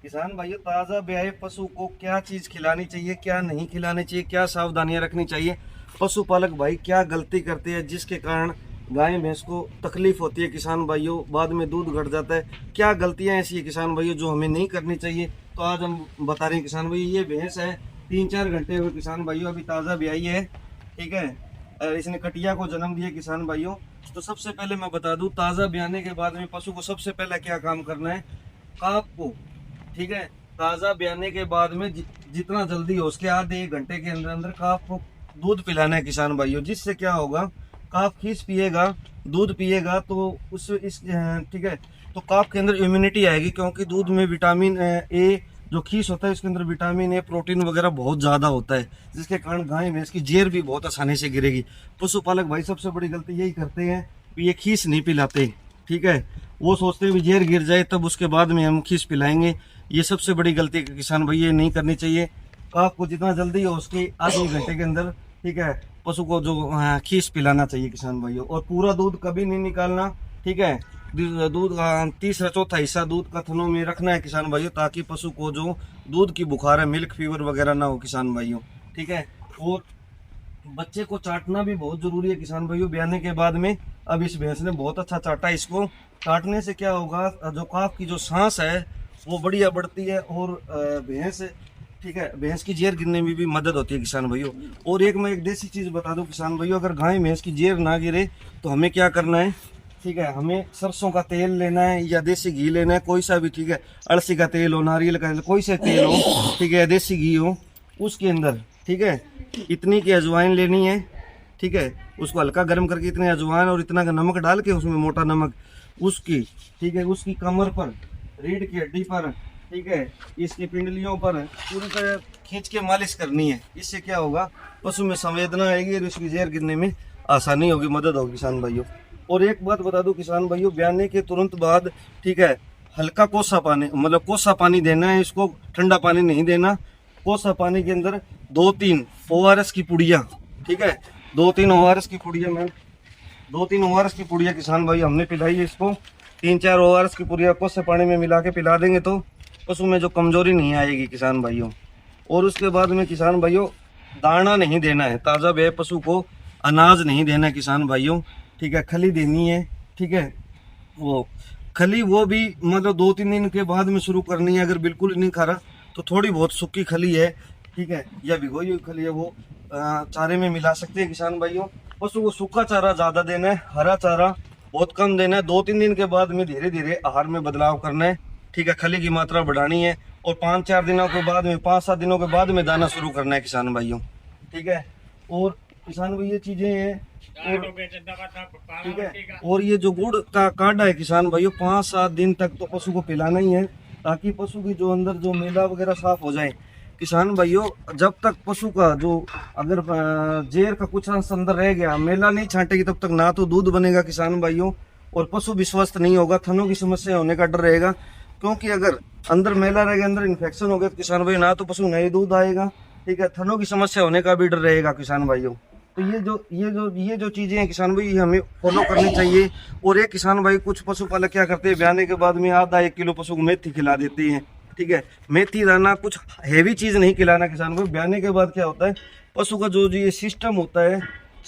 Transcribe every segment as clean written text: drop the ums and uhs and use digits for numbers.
किसान भाइयों, ताज़ा ब्याए पशु को क्या चीज़ खिलानी चाहिए, क्या नहीं खिलानी चाहिए, क्या सावधानियां रखनी चाहिए। पशुपालक भाई क्या गलती करते हैं जिसके कारण गाय भैंस को तकलीफ होती है किसान भाइयों, बाद में दूध घट जाता है। क्या गलतियां ऐसी है किसान भाइयों जो हमें नहीं करनी चाहिए, तो आज हम बता रहे हैं किसान भाई। ये भैंस है 3-4 घंटे हुए किसान भाइयों, अभी ताज़ा ब्याई है, ठीक है। इसने कटिया को जन्म दिया किसान भाइयों। तो सबसे पहले मैं बता दूं, ताज़ा ब्याने के बाद में पशु को सबसे पहले क्या काम करना है, काफ को, ठीक है। ताज़ा ब्याने के बाद में जितना जल्दी हो उसके आधे 1 घंटे के अंदर अंदर काफ को दूध पिलाना है किसान भाइयों। जिससे क्या होगा, काफ खीस पिएगा, दूध पिएगा तो उस इस ठीक है, तो काफ के अंदर इम्यूनिटी आएगी, क्योंकि दूध में विटामिन ए जो खीस होता है उसके अंदर विटामिन ए, प्रोटीन वगैरह बहुत ज़्यादा होता है, जिसके कारण गाय भैंस की जेर भी बहुत आसानी से गिरेगी। पशुपालक भाई सबसे बड़ी गलती यही करते हैं कि ये खीस नहीं पिलाते, ठीक है। वो सोचते हैं जेर गिर जाए तब उसके बाद में हम खीस पिलाएंगे। ये सबसे बड़ी गलती किसान भाई, ये नहीं करनी चाहिए। आपको जितना जल्दी हो उसके आधे घंटे के अंदर, ठीक है, पशु को जो खीस पिलाना चाहिए किसान भाइयों। और पूरा दूध कभी नहीं निकालना, ठीक है। दूध 3/4 हिस्सा दूध का थनों में रखना है किसान भाइयों, ताकि पशु को जो दूध की बुखार है, मिल्क फीवर वगैरह ना हो किसान भाइयों, ठीक है। और बच्चे को चाटना भी बहुत जरूरी है किसान भाइयों ब्याने के बाद में। अब इस भैंस ने बहुत अच्छा चाटा। इसको काटने से क्या होगा, जो काफ की जो सांस है वो बढ़िया बढ़ती है, और भैंस, ठीक है, भैंस की जेर गिरने में भी मदद होती है किसान भाइयों। और मैं एक देसी चीज़ बता दूं किसान भाइयों, अगर गाय भैंस की जेर ना गिरे तो हमें क्या करना है, ठीक है, हमें सरसों का तेल लेना है या देसी घी लेना है, कोई सा भी, ठीक है। अड़सी का तेल हो, नारियल का तेल, कोई सा तेल हो, ठीक है, देसी घी हो, उसके अंदर, ठीक है, इतनी की अजवाइन लेनी है, ठीक है। उसको हल्का गर्म करके इतने अजवाइन और इतना का नमक डाल के, उसमें मोटा नमक, उसकी, ठीक है, उसकी कमर पर, रीढ़ की हड्डी पर, ठीक है, इसकी पिंडलियों पर पूरी तरह खींच के मालिश करनी है। इससे क्या होगा, पशु में संवेदना आएगी और उसकी जहर गिरने में आसानी होगी, मदद होगी किसान भाइयों। और एक बात बता दूं किसान भाइयों, ब्याने के तुरंत बाद, ठीक है, हल्का कोसा पानी, मतलब कोसा पानी देना है इसको, ठंडा पानी नहीं देना। कोसा पानी के अंदर 2-3 ORS की पुड़िया, ठीक है, 2-3 ORS की पुड़िया में 2-3 ORS की पुड़िया किसान भाई हमने पिलाई है इसको। 3-4 ORS की पुड़िया कोसे पानी में मिला के पिला देंगे तो पशु में जो कमजोरी नहीं आएगी किसान भाइयों। और उसके बाद में किसान भाइयों, दाना नहीं देना है, ताज़ा ब्याए पशु को अनाज नहीं देना है किसान भाइयों, ठीक है। खली देनी है, ठीक है। वो खली वो भी मतलब 2-3 दिन के बाद में शुरू करनी है। अगर बिल्कुल नहीं खा रहा तो थोड़ी बहुत सूखी खली है, ठीक है, या भिगोई हुई खली है, वो चारे में मिला सकते हैं किसान भाइयों। पशु को सूखा चारा ज़्यादा देना है, हरा चारा बहुत कम देना है। 2-3 दिन के बाद में धीरे धीरे आहार में बदलाव करना है, ठीक है, खली की मात्रा बढ़ानी है। और 5-4 दिनों के बाद में, 5-7 दिनों के बाद में दाना शुरू करना है किसान भाइयों, ठीक है। और किसान भाई ये चीज़ें हैं, और ठीक है। और ये जो गुड़ का काढ़ा है किसान भाइयों, 5-7 दिन तक तो पशु को पिलाना ही है, ताकि पशु की जो अंदर जो मैला वगैरह साफ हो जाए किसान भाइयों। जब तक पशु का जो, अगर जेर का कुछ अंश अंदर रह गया, मैला नहीं छांटेगी, तब तक ना तो दूध बनेगा किसान भाइयों, और पशु भी स्वस्थ नहीं होगा, थनों की समस्या होने का डर रहेगा। क्योंकि अगर अंदर मैला रहेगा, अंदर इन्फेक्शन हो गया तो किसान भाई ना तो पशु नहीं दूध आएगा, ठीक है, थनों की समस्या होने का भी डर रहेगा किसान भाइयों। तो ये जो चीज़ें हैं किसान भाई, ये हमें फॉलो करनी चाहिए। और एक किसान भाई, कुछ पशुपालक क्या करते हैं, ब्याने के बाद में आधा 1 किलो पशु को मेथी खिला देते हैं, ठीक है। मेथी दाना कुछ हैवी चीज़ नहीं खिलाना किसान भाई। ब्याने के बाद क्या होता है, पशु का जो ये सिस्टम होता है,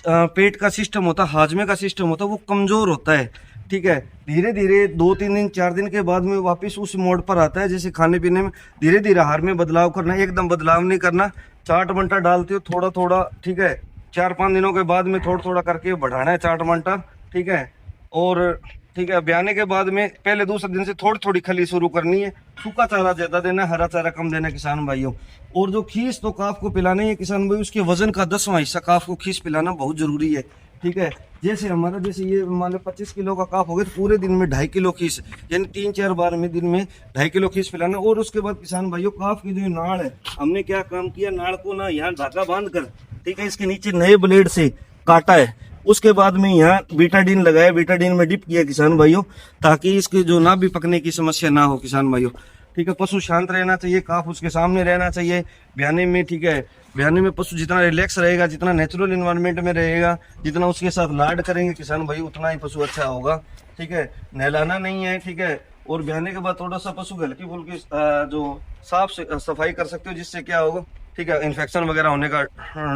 पेट का सिस्टम होता है, हाजमे का सिस्टम होता है, वो कमज़ोर होता है, ठीक है। धीरे धीरे 2-3 दिन 4 दिन के बाद में वापस उस मोड पर आता है। जैसे खाने पीने में धीरे धीरे आहार में बदलाव करना है, एकदम बदलाव नहीं करना। चाट मटर डालते हो थोड़ा थोड़ा, ठीक है, 4-5 दिनों के बाद में थोड़ा थोड़ा करके बढ़ाना है चाट मटर, ठीक है। और ठीक है, ब्याने के बाद में पहले दूसरे दिन से थोड़ी थोड़ी खली शुरू करनी है। सूखा चारा ज़्यादा देना है, हरा चारा कम देना है किसान भाइयों। और जो खीस तो काफ को पिलाना है किसान भाई, उसके वजन का 10वां हिस्सा काफ को खीस पिलाना बहुत जरूरी है, ठीक है। जैसे हमारा, जैसे ये मान लो 25 किलो का काफ हो गया, तो पूरे दिन में 2.5 किलो खीस, यानी 3-4 बार में दिन में 2.5 किलो खीस पिलाना। और उसके बाद किसान भाइयों, काफ की जो नाड़ है, हमने क्या काम किया, नाड़ को ना यहाँ धागा बांध कर, ठीक है, इसके नीचे नए ब्लेड से काटा है। उसके बाद में यहाँ बीटाडीन लगाया, बीटाडीन में डिप किया किसान भाइयों, ताकि इसके जो ना भी पकने की समस्या ना हो किसान भाइयों, ठीक है। पशु शांत रहना चाहिए, काफ उसके सामने रहना चाहिए ब्याने में, ठीक है। ब्याने में पशु जितना रिलैक्स रहेगा, जितना नेचुरल इन्वायरमेंट में रहेगा, जितना उसके साथ लाड करेंगे किसान भाई, उतना ही पशु अच्छा होगा, ठीक है। नहलाना नहीं है, ठीक है, और ब्याने के बाद थोड़ा सा पशु हल्की फुल्की जो सफाई कर सकते हो, जिससे क्या होगा, ठीक है, इन्फेक्शन वगैरह होने का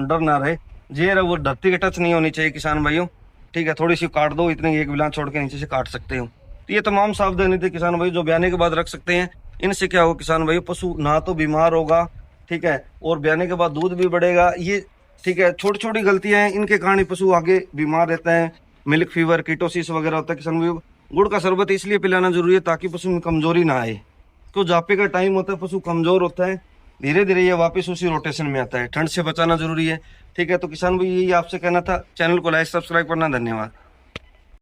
डर ना रहे। जेर वो धरती के टच नहीं होनी चाहिए किसान भाइयों, ठीक है, थोड़ी सी काट दो, इतनी एक बिलान छोड़ के नीचे से काट सकते हो। तो ये तमाम सावधानी थे किसान भाई जो ब्याने के बाद रख सकते हैं। इनसे क्या होगा किसान भाई, पशु ना तो बीमार होगा, ठीक है, और ब्याने के बाद दूध भी बढ़ेगा। ये ठीक है, छोटी छोटी गलतियां हैं, इनके कारण पशु आगे बीमार रहता है, मिल्क फीवर, कीटोसिस वगैरह होता है किसान भाई। गुड़ का शरबत इसलिए पिलाना जरूरी है ताकि पशु में कमजोरी ना आए। तो जापे का टाइम होता है, पशु कमजोर होता है, धीरे धीरे ये वापस उसी रोटेशन में आता है। ठंड से बचाना जरूरी है, ठीक है। तो किसान भाई यही आपसे कहना था, चैनल को लाइक सब्सक्राइब करना, धन्यवाद।